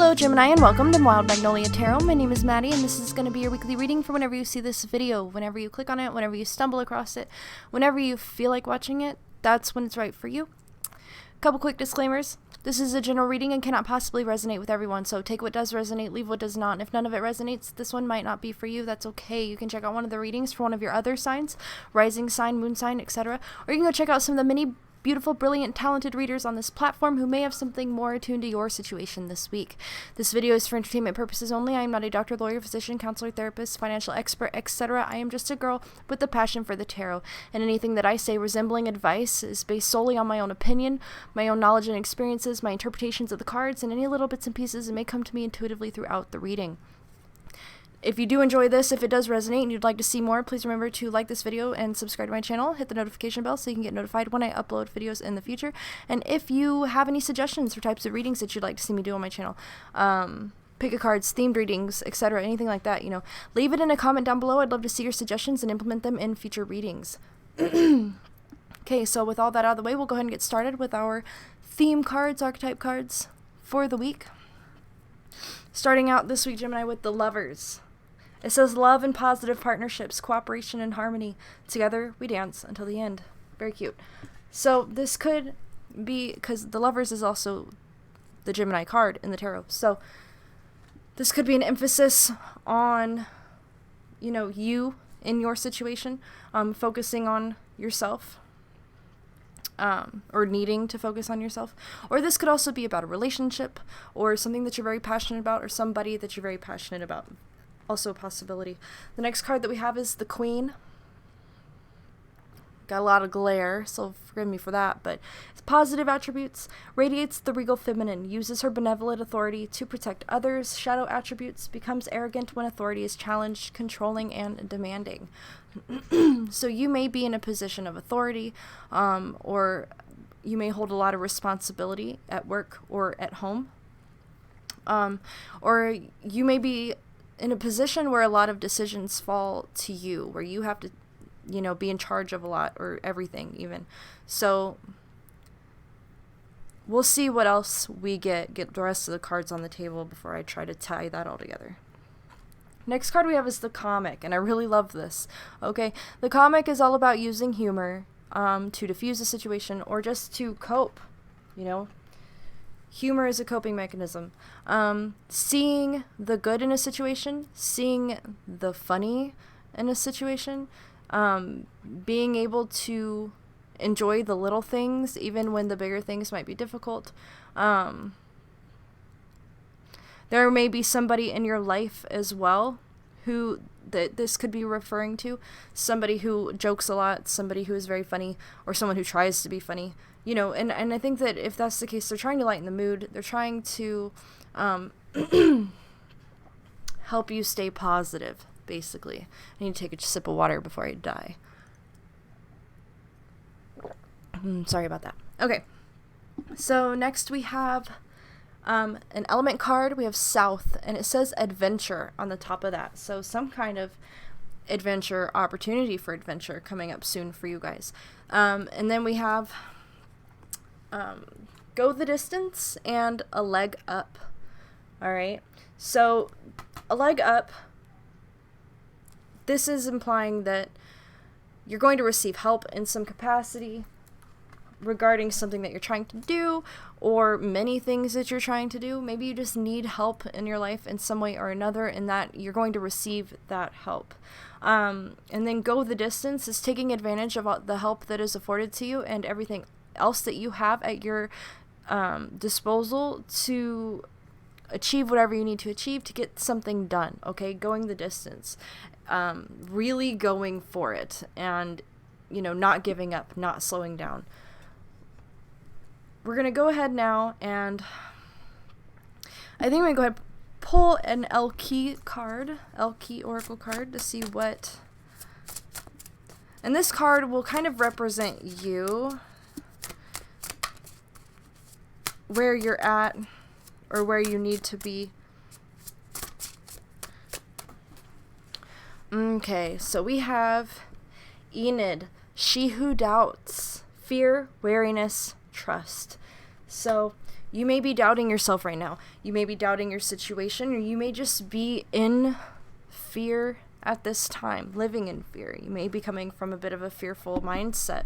Hello Gemini and welcome to Wild Magnolia Tarot. My name is Maddie and this is going to be your weekly reading for whenever you see this video, whenever you click on it, whenever you stumble across it, whenever you feel like watching it, that's when it's right for you. Couple quick disclaimers. This is a general reading and cannot possibly resonate with everyone, so take what does resonate, leave what does not. And if none of it resonates, this one might not be for you. That's okay. You can check out one of the readings for one of your other signs, rising sign, moon sign, etc. Or you can go check out some of the many beautiful, brilliant, talented readers on this platform who may have something more attuned to your situation this week. This video is for entertainment purposes only. I am not a doctor, lawyer, physician, counselor, therapist, financial expert, etc. I am just a girl with a passion for the tarot, and anything that I say resembling advice is based solely on my own opinion, my own knowledge and experiences, my interpretations of the cards, and any little bits and pieces that may come to me intuitively throughout the reading. If you do enjoy this, if it does resonate and you'd like to see more, please remember to like this video and subscribe to my channel. Hit the notification bell so you can get notified when I upload videos in the future. And if you have any suggestions for types of readings that you'd like to see me do on my channel, pick a cards, themed readings, etc., anything like that, leave it in a comment down below. I'd love to see your suggestions and implement them in future readings. Okay, so with all that out of the way, we'll go ahead and get started with our theme cards, archetype cards for the week. Starting out this week, Gemini, with the Lovers. It says love and positive partnerships, cooperation and harmony. Together we dance until the end. Very cute. So this could be, because the Lovers is also the Gemini card in the tarot. So this could be an emphasis on, you in your situation, focusing on yourself, or needing to focus on yourself. Or this could also be about a relationship or something that you're very passionate about or somebody that you're very passionate about. Also a possibility. The next card that we have is the Queen. Got a lot of glare, so forgive me for that, but it's positive attributes, radiates the regal feminine, uses her benevolent authority to protect others, shadow attributes, becomes arrogant when authority is challenged, controlling and demanding. So you may be in a position of authority, or you may hold a lot of responsibility at work or at home, or you may be in a position where a lot of decisions fall to you, where you have to, be in charge of a lot or everything even. So we'll see what else we get the rest of the cards on the table before I try to tie that all together. Next card we have is the Comic, and I really love this. Okay, the Comic is all about using humor to diffuse a situation or just to cope, Humor is a coping mechanism. Seeing the good in a situation, seeing the funny in a situation, being able to enjoy the little things even when the bigger things might be difficult. There may be somebody in your life as well who this could be referring to, somebody who jokes a lot, somebody who is very funny, or someone who tries to be funny. And I think that if that's the case, they're trying to lighten the mood. They're trying to help you stay positive, basically. I need to take a sip of water before I die. Sorry about that. Okay. So next we have an element card. We have South, and it says adventure on the top of that. So some kind of adventure, opportunity for adventure coming up soon for you guys. And then we have go the distance and a leg up. All right. So a leg up, this is implying that you're going to receive help in some capacity regarding something that you're trying to do, or many things that you're trying to do. Maybe you just need help in your life in some way or another, and that you're going to receive that help. And then go the distance is taking advantage of the help that is afforded to you and everything else that you have at your disposal to achieve whatever you need to achieve to get something done. Okay, going the distance, really going for it, and not giving up, not slowing down. We're gonna go ahead now, and I think I'm gonna go ahead and pull an L-Key card, L-Key Oracle card, to see what. And this card will kind of represent you, where you're at or where you need to be. Okay, so we have Enid, she who doubts, fear, wariness, trust. So You may be doubting yourself right now. You may be doubting your situation, or you may just be in fear at this time, living in fear. You may be coming from a bit of a fearful mindset,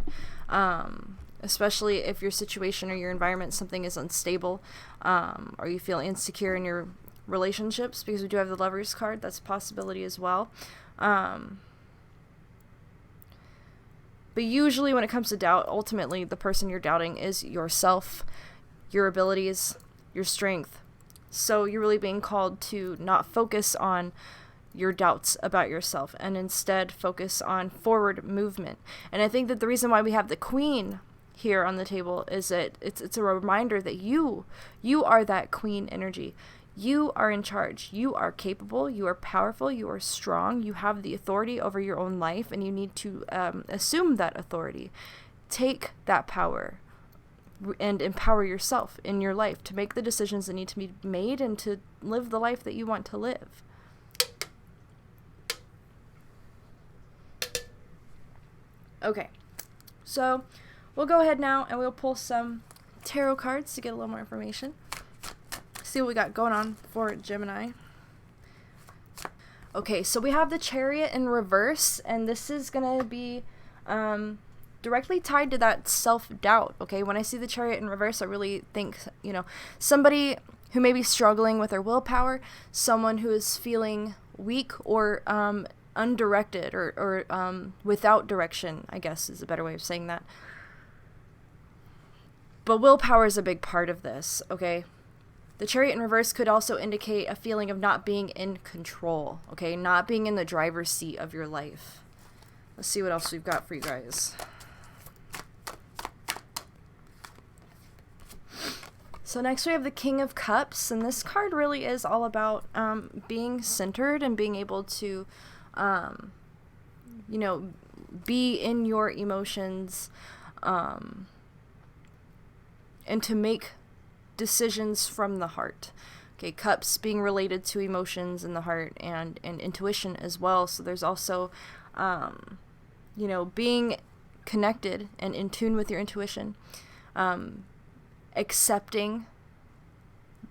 especially if your situation or your environment, something is unstable, or you feel insecure in your relationships, because we do have the Lovers card. That's a possibility as well. But usually when it comes to doubt, ultimately the person you're doubting is yourself, your abilities, your strength. So you're really being called to not focus on your doubts about yourself, and instead focus on forward movement. And I think that the reason why we have the Queen here on the table is that it's a reminder that you are that Queen energy. You are in charge. You are capable. You are powerful. You are strong. You have the authority over your own life, and you need to assume that authority. Take that power and empower yourself in your life to make the decisions that need to be made and to live the life that you want to live. Okay, so we'll go ahead now and we'll pull some tarot cards to get a little more information. See what we got going on for Gemini. Okay, so we have the Chariot in reverse, and this is going to be directly tied to that self-doubt. Okay, when I see the Chariot in reverse, I really think, somebody who may be struggling with their willpower, someone who is feeling weak or undirected or without direction, I guess is a better way of saying that. But willpower is a big part of this, okay? The Chariot in reverse could also indicate a feeling of not being in control, okay? Not being in the driver's seat of your life. Let's see what else we've got for you guys. So next we have the King of Cups, and this card really is all about being centered and being able to be in your emotions, and to make decisions from the heart. Okay, cups being related to emotions in the heart and intuition as well. So there's also, being connected and in tune with your intuition, accepting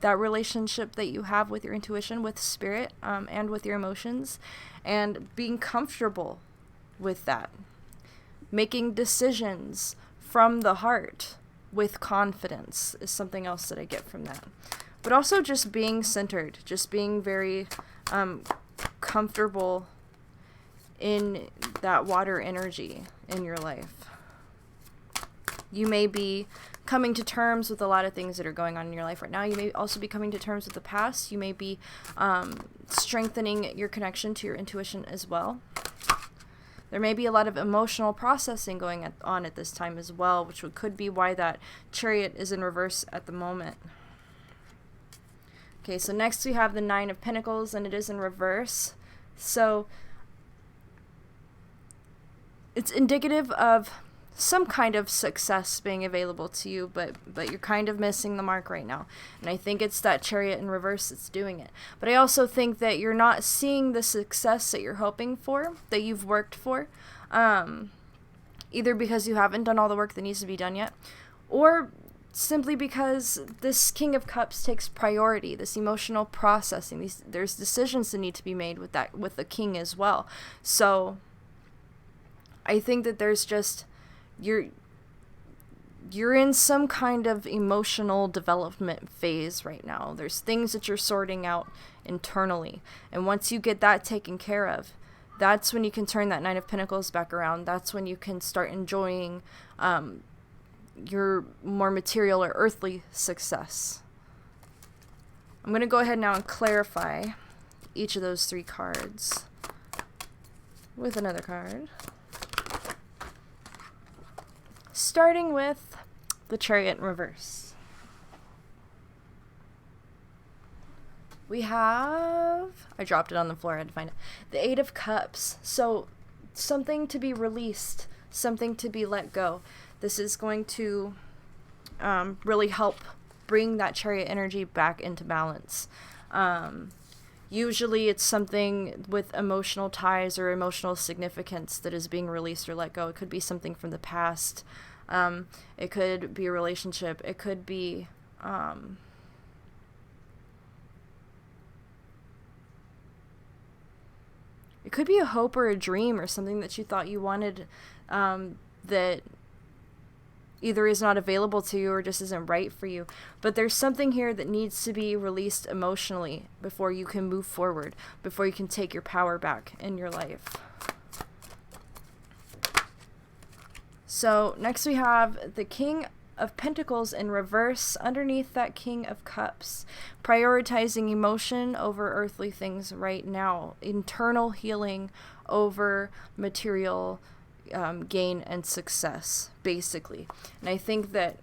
that relationship that you have with your intuition, with spirit, and with your emotions, and being comfortable with that. Making decisions from the heart with confidence is something else that I get from that. But also just being centered, just being very comfortable in that water energy in your life. You may be coming to terms with a lot of things that are going on in your life right now. You may also be coming to terms with the past. You may be strengthening your connection to your intuition as well. There may be a lot of emotional processing going on at this time as well, which could be why that Chariot is in reverse at the moment. Okay, so next we have the Nine of Pentacles, and it is in reverse. So it's indicative of some kind of success being available to you, but you're kind of missing the mark right now. And I think it's that Chariot in reverse that's doing it. But I also think that you're not seeing the success that you're hoping for, that you've worked for, either because you haven't done all the work that needs to be done yet, or simply because this King of Cups takes priority, this emotional processing. There's decisions that need to be made with the King as well. So I think that there's just you're in some kind of emotional development phase right now. There's things that you're sorting out internally. And once you get that taken care of, that's when you can turn that Nine of Pentacles back around. That's when you can start enjoying your more material or earthly success. I'm going to go ahead now and clarify each of those three cards with another card. Starting with the Chariot in reverse. We have, I dropped it on the floor, I had to find it. The Eight of Cups. So something to be released, something to be let go. This is going to really help bring that Chariot energy back into balance. Usually it's something with emotional ties or emotional significance that is being released or let go. It could be something from the past. It could be a relationship. It could be it could be a hope or a dream or something that you thought you wanted, that either is not available to you or just isn't right for you. But there's something here that needs to be released emotionally before you can move forward, before you can take your power back in your life. So next we have the King of Pentacles in reverse underneath that King of Cups, prioritizing emotion over earthly things right now, internal healing over material gain and success, basically. And I think that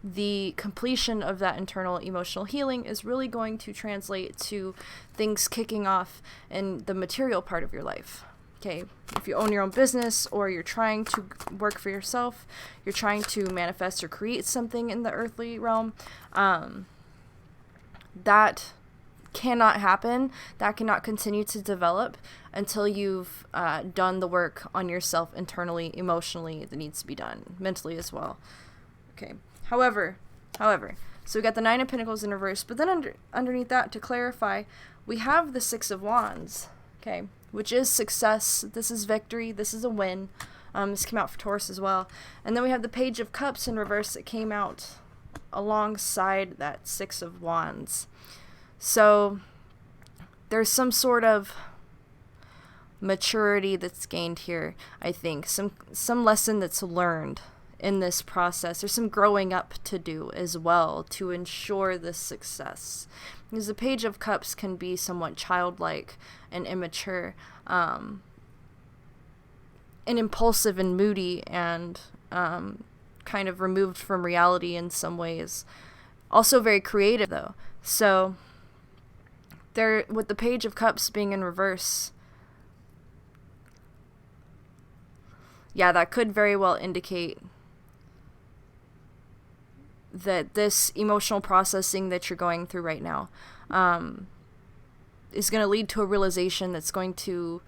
the completion of that internal emotional healing is really going to translate to things kicking off in the material part of your life. Okay, if you own your own business or you're trying to work for yourself, you're trying to manifest or create something in the earthly realm, that cannot happen. That cannot continue to develop until you've done the work on yourself internally, emotionally, that needs to be done, mentally as well. Okay, however, so we got the Nine of Pentacles in reverse, but then underneath that, to clarify, we have the Six of Wands, okay, which is success. This is victory. This is a win. This came out for Taurus as well. And then we have the Page of Cups in reverse that came out alongside that Six of Wands. So there's some sort of maturity that's gained here, I think. Some lesson that's learned in this process. There's some growing up to do as well to ensure this success. Because the Page of Cups can be somewhat childlike and immature, and impulsive and moody, and kind of removed from reality in some ways. Also very creative, though. So there, with the Page of Cups being in reverse, yeah, that could very well indicate that this emotional processing that you're going through right now is going to lead to a realization that's going to,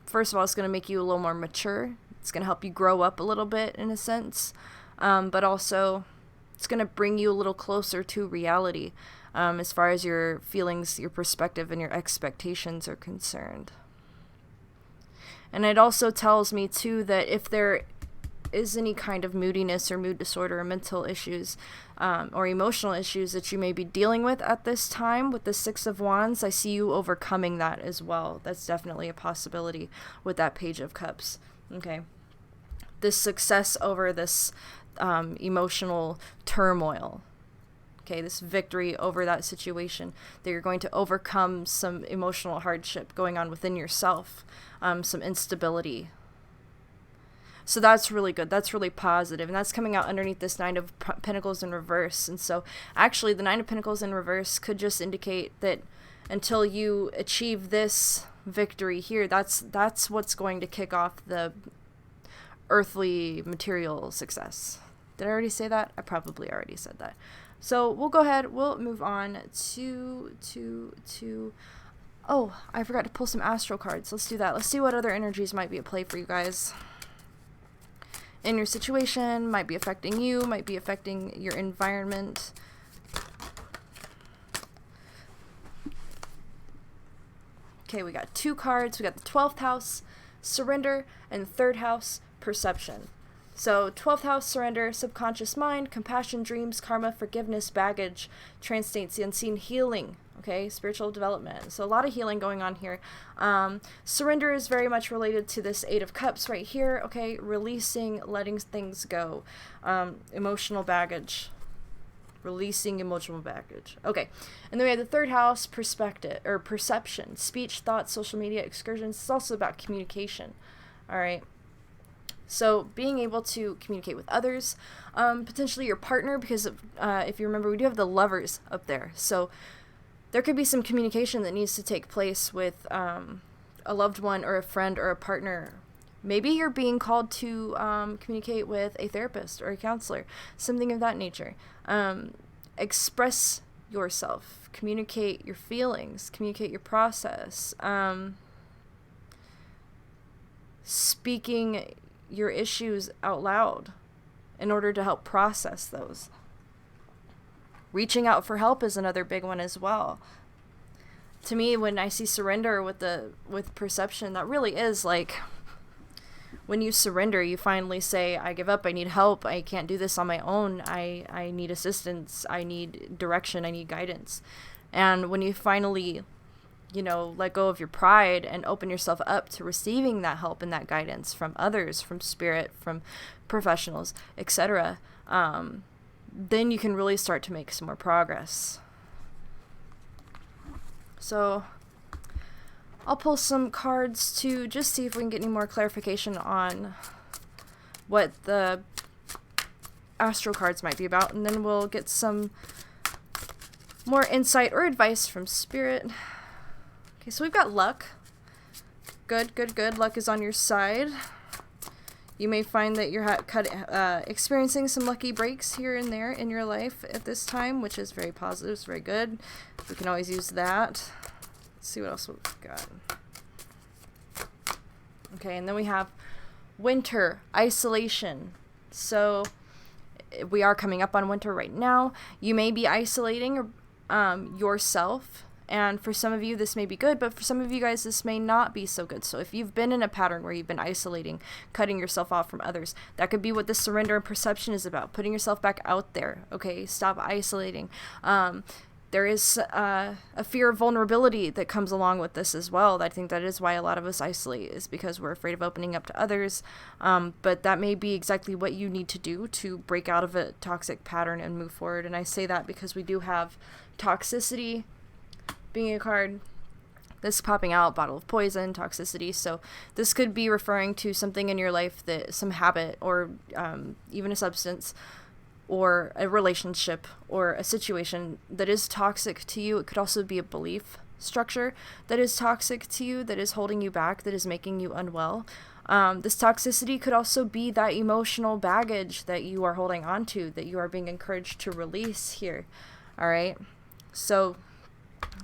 first of all, it's going to make you a little more mature. It's going to help you grow up a little bit in a sense, but also it's going to bring you a little closer to reality as far as your feelings, your perspective, and your expectations are concerned. And it also tells me, too, that if there is any kind of moodiness or mood disorder or mental issues or emotional issues that you may be dealing with at this time with the Six of Wands, I see you overcoming that as well. That's definitely a possibility with that Page of Cups. Okay. This success over this emotional turmoil. Okay, this victory over that situation, that you're going to overcome some emotional hardship going on within yourself, some instability. So that's really good. That's really positive. And that's coming out underneath this Nine of Pentacles in reverse. And so actually the Nine of Pentacles in reverse could just indicate that until you achieve this victory here, that's what's going to kick off the earthly material success. Did I already say that? I probably already said that. So we'll go ahead. We'll move on to oh, I forgot to pull some astral cards. Let's do that. Let's see what other energies might be at play for you guys in your situation, might be affecting you, might be affecting your environment. Okay, we got two cards. We got the 12th house, surrender, and 3rd house, perception. So 12th house, surrender, subconscious mind, compassion, dreams, karma, forgiveness, baggage, transstates, the unseen, healing. Okay, spiritual development. So a lot of healing going on here. Surrender is very much related to this Eight of Cups right here. Okay, releasing, letting things go. Emotional baggage. Releasing emotional baggage. Okay, and then we have the 3rd house, perspective, or perception. Speech, thoughts, social media, excursions. It's also about communication. All right. So being able to communicate with others, potentially your partner, because if you remember, we do have the Lovers up there. So there could be some communication that needs to take place with a loved one or a friend or a partner. Maybe you're being called to communicate with a therapist or a counselor, something of that nature. Express yourself, communicate your feelings, communicate your process, speaking your issues out loud, in order to help process those. Reaching out for help is another big one as well. To me, when I see surrender with perception, that really is like when you surrender, you finally say, I give up, I need help, I can't do this on my own, I need assistance, I need direction, I need guidance. And when you finally, you know, let go of your pride and open yourself up to receiving that help and that guidance from others, from spirit, from professionals, etc., then you can really start to make some more progress. So I'll pull some cards to just see if we can get any more clarification on what the astral cards might be about, and then we'll get some more insight or advice from spirit. Okay, so we've got luck. Good, good, good. Luck is on your side. You may find that you're experiencing some lucky breaks here and there in your life at this time, which is very positive. It's very good. We can always use that. Let's see what else we've got. Okay, and then we have winter, isolation. So we are coming up on winter right now. You may be isolating yourself. And for some of you, this may be good, but for some of you guys, this may not be so good. So if you've been in a pattern where you've been isolating, cutting yourself off from others, that could be what this surrender and perception is about. Putting yourself back out there. Okay, stop isolating. There is a fear of vulnerability that comes along with this as well. I think that is why a lot of us isolate, is because we're afraid of opening up to others. But that may be exactly what you need to do to break out of a toxic pattern and move forward. And I say that because we do have toxicity being a card. This popping out, bottle of poison, toxicity. So this could be referring to something in your life, that some habit, or even a substance, or a relationship, or a situation that is toxic to you. It could also be a belief structure that is toxic to you, that is holding you back, that is making you unwell. This toxicity could also be that emotional baggage that you are holding on to, that you are being encouraged to release here. All right. So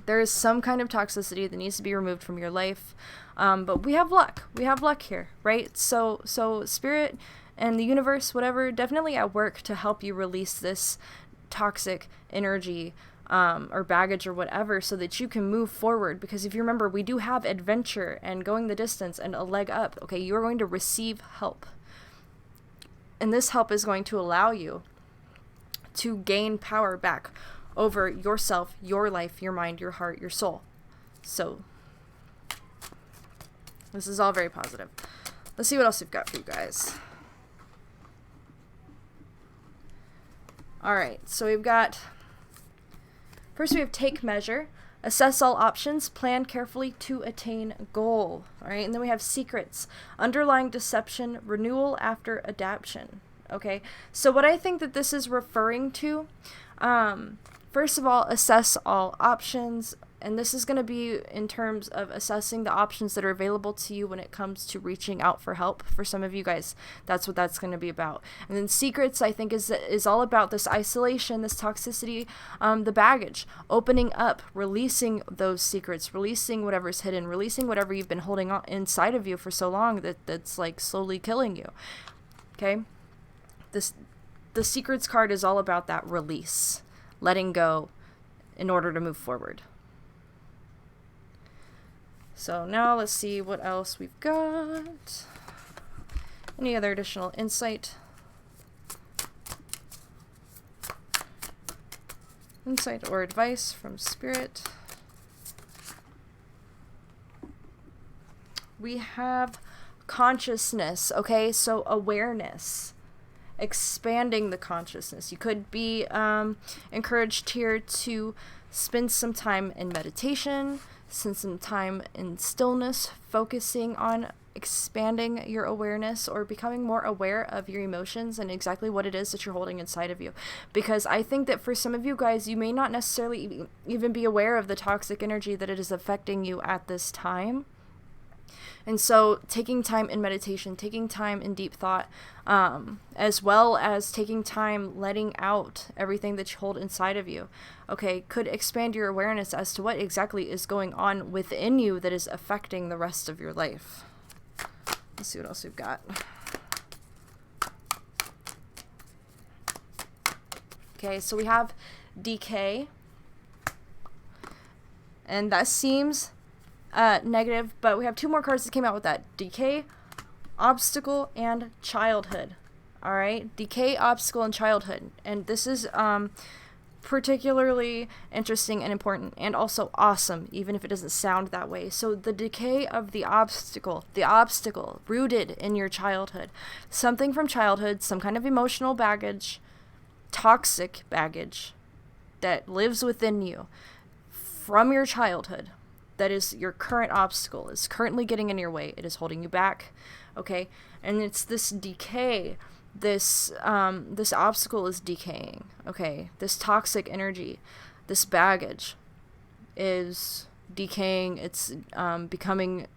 there is some kind of toxicity that needs to be removed from your life. But we have luck. We have luck here, right? So spirit and the universe, whatever, definitely at work to help you release this toxic energy or baggage or whatever, so that you can move forward. Because if you remember, we do have adventure and going the distance and a leg up. Okay, you're going to receive help. And this help is going to allow you to gain power back over yourself, your life, your mind, your heart, your soul. So this is all very positive. Let's see what else we've got for you guys. All right, so we've got, first we have take measure, assess all options, plan carefully to attain goal. All right, and then we have secrets, underlying deception, renewal after adaptation. Okay, so what I think that this is referring to, first of all, assess all options, and this is going to be in terms of assessing the options that are available to you when it comes to reaching out for help. For some of you guys, that's what that's going to be about. And then secrets, I think, is all about this isolation, this toxicity, the baggage, opening up, releasing those secrets, releasing whatever's hidden, releasing whatever you've been holding on inside of you for so long that's like slowly killing you. Okay, the secrets card is all about that release, letting go in order to move forward. So now let's see what else we've got. Any other additional insight? Insight or advice from spirit. We have consciousness, okay? So awareness. Expanding the consciousness. You could be encouraged here to spend some time in meditation, spend some time in stillness, focusing on expanding your awareness or becoming more aware of your emotions and exactly what it is that you're holding inside of you. Because I think that for some of you guys, you may not necessarily even be aware of the toxic energy that it is affecting you at this time. And so taking time in meditation, taking time in deep thought, as well as taking time letting out everything that you hold inside of you, okay, could expand your awareness as to what exactly is going on within you that is affecting the rest of your life. Let's see what else we've got. Okay, so we have decay, and that seems negative, but we have 2 more cards that came out with that: decay, obstacle, and childhood. All right, decay, obstacle, and childhood. And this is particularly interesting and important, and also awesome, even if it doesn't sound that way. So the decay of the obstacle rooted in your childhood, something from childhood, some kind of emotional baggage, toxic baggage that lives within you from your childhood, that is your current obstacle, is currently getting in your way. It is holding you back. Okay, and it's this decay. This obstacle is decaying. Okay, this toxic energy, this baggage is decaying. It's becoming,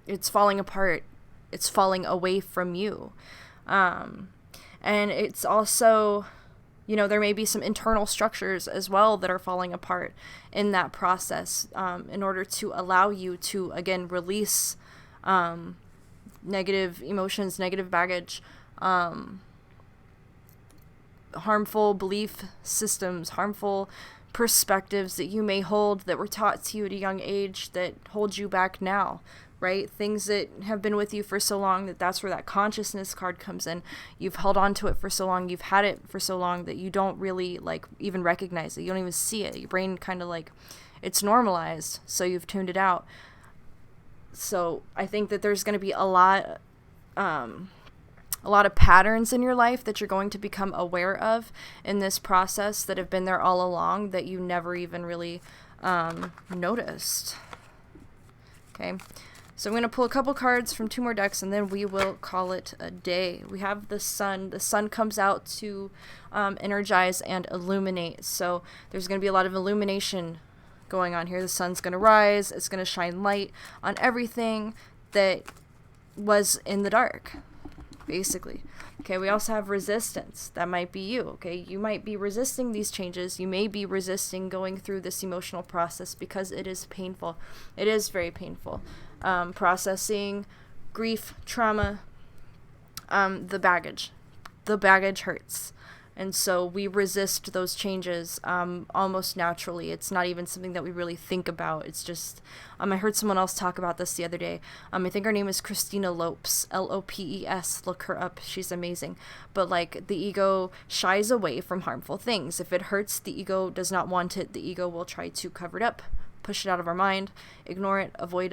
it's falling apart. It's falling away from you. And it's also, you know, there may be some internal structures as well that are falling apart in that process, in order to allow you to, again, release negative emotions, negative baggage, harmful belief systems, harmful perspectives that you may hold that were taught to you at a young age that hold you back now, right? Things that have been with you for so long that's where that consciousness card comes in. You've held on to it for so long, you've had it for so long that you don't really like even recognize it. You don't even see it. Your brain kind of like, it's normalized, so you've tuned it out. So I think that there's going to be a lot of patterns in your life that you're going to become aware of in this process that have been there all along that you never even really noticed. Okay, so I'm going to pull a couple cards from 2 more decks, and then we will call it a day. We have the sun. The sun comes out to energize and illuminate. So there's going to be a lot of illumination going on here. The sun's going to rise. It's going to shine light on everything that was in the dark, basically. Okay, we also have resistance. That might be you. Okay, you might be resisting these changes. You may be resisting going through this emotional process because it is painful. It is very painful. Processing grief, trauma, the baggage. The baggage hurts. And so we resist those changes almost naturally. It's not even something that we really think about. It's just, I heard someone else talk about this the other day. I think her name is Christina Lopes, Lopes. Look her up. She's amazing. But like, the ego shies away from harmful things. If it hurts, the ego does not want it. The ego will try to cover it up, push it out of our mind, ignore it, avoid.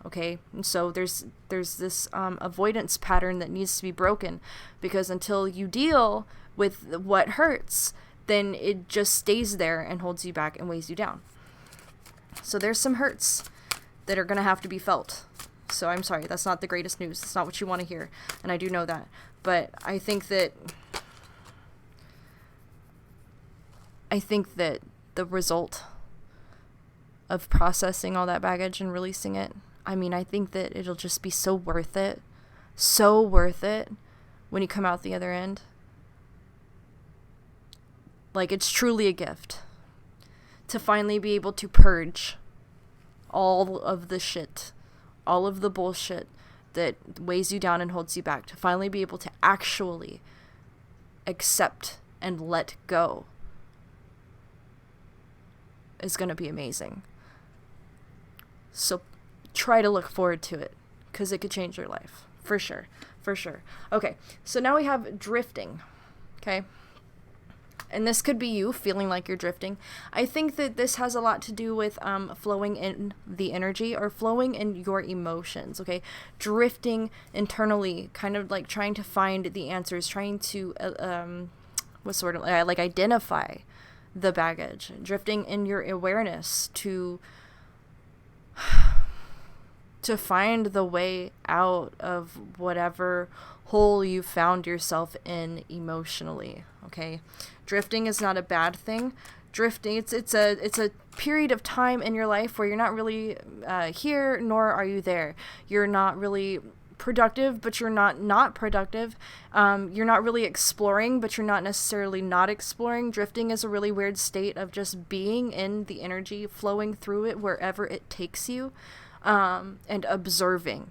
Okay, and so there's this avoidance pattern that needs to be broken, because until you deal with what hurts, then it just stays there and holds you back and weighs you down. So there's some hurts that are going to have to be felt. So I'm sorry, that's not the greatest news. It's not what you want to hear, and I do know that. But I think that the result of processing all that baggage and releasing it, I think that it'll just be so worth it when you come out the other end. Like, it's truly a gift to finally be able to purge all of the shit, all of the bullshit that weighs you down and holds you back, to finally be able to actually accept and let go is going to be amazing. So try to look forward to it, because it could change your life. For sure. Okay, so now we have drifting. Okay? And this could be you feeling like you're drifting. I think that this has a lot to do with flowing in the energy, or flowing in your emotions, okay? Drifting internally, kind of like trying to find the answers, trying to, identify the baggage. Drifting in your awareness to find the way out of whatever hole you found yourself in emotionally, okay? Drifting is not a bad thing. Drifting, it's a period of time in your life where you're not really here, nor are you there. You're not really productive, but you're not productive. You're not really exploring, but you're not necessarily not exploring. Drifting is a really weird state of just being in the energy, flowing through it wherever it takes you, and observing.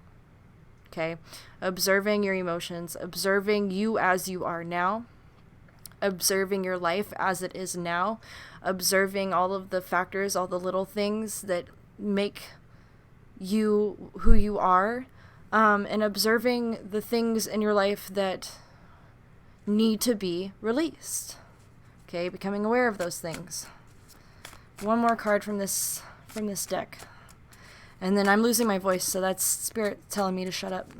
Okay, observing your emotions, observing you as you are now, observing your life as it is now, observing all of the factors, all the little things that make you who you are, and observing the things in your life that need to be released. Okay, becoming aware of those things. One more card from this deck. And then I'm losing my voice, so that's Spirit telling me to shut up.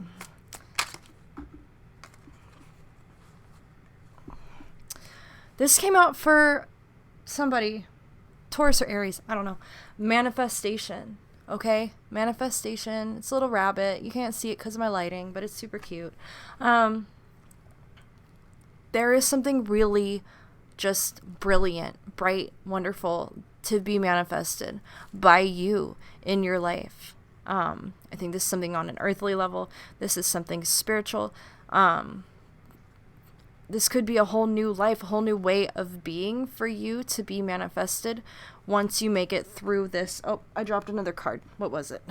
This came out for somebody, Taurus or Aries, I don't know. Manifestation, okay? Manifestation. It's a little rabbit. You can't see it because of my lighting, but it's super cute. There is something really just brilliant, bright, wonderful to be manifested by you in your life. I think this is something on an earthly level. This is something spiritual. This could be a whole new life, a whole new way of being for you to be manifested once you make it through this. Oh, I dropped another card. What was it?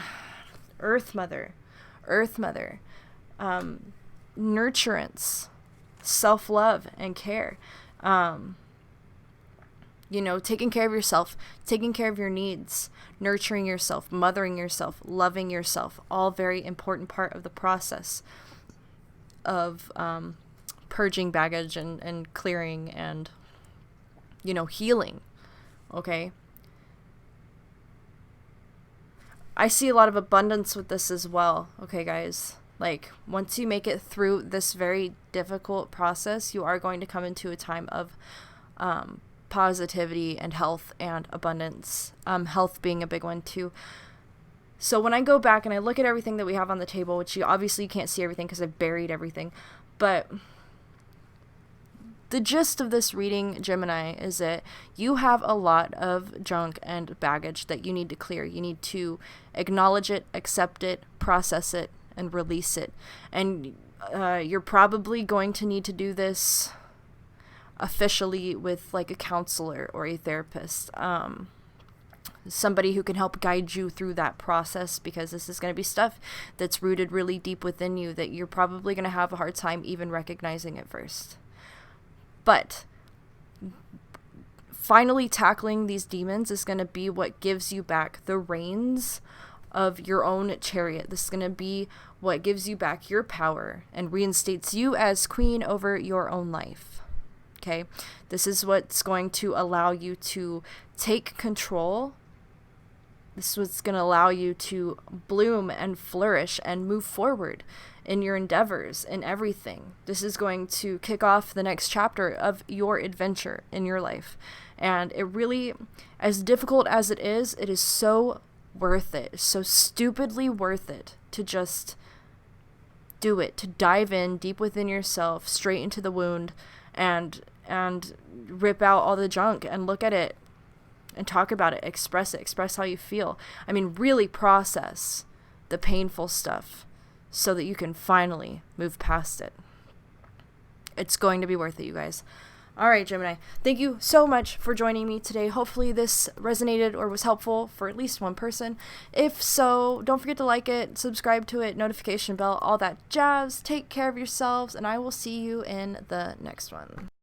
Earth Mother. Earth Mother. Nurturance. Self-love and care. Taking care of yourself, taking care of your needs, nurturing yourself, mothering yourself, loving yourself, all very important part of the process of purging baggage and clearing and, healing. Okay? I see a lot of abundance with this as well. Okay, guys? Like, once you make it through this very difficult process, you are going to come into a time of positivity and health and abundance. Health being a big one, too. So when I go back and I look at everything that we have on the table, which you obviously can't see everything because I've buried everything, but the gist of this reading, Gemini, is that you have a lot of junk and baggage that you need to clear. You need to acknowledge it, accept it, process it, and release it. And you're probably going to need to do this officially with like a counselor or a therapist. Somebody who can help guide you through that process, because this is going to be stuff that's rooted really deep within you that you're probably going to have a hard time even recognizing at first. But finally tackling these demons is going to be what gives you back the reins of your own chariot. This is going to be what gives you back your power and reinstates you as queen over your own life. Okay? This is what's going to allow you to take control. This is what's going to allow you to bloom and flourish and move forward in your endeavors and everything. This is going to kick off the next chapter of your adventure in your life. And it really, as difficult as it is so worth it. So stupidly worth it to just do it, to dive in deep within yourself, straight into the wound, and rip out all the junk and look at it and talk about it, express how you feel. I mean, really process the painful stuff so that you can finally move past it. It's going to be worth it, you guys. All right, Gemini, thank you so much for joining me today. Hopefully this resonated or was helpful for at least one person. If so, don't forget to like it, subscribe to it, notification bell, all that jazz. Take care of yourselves, and I will see you in the next one.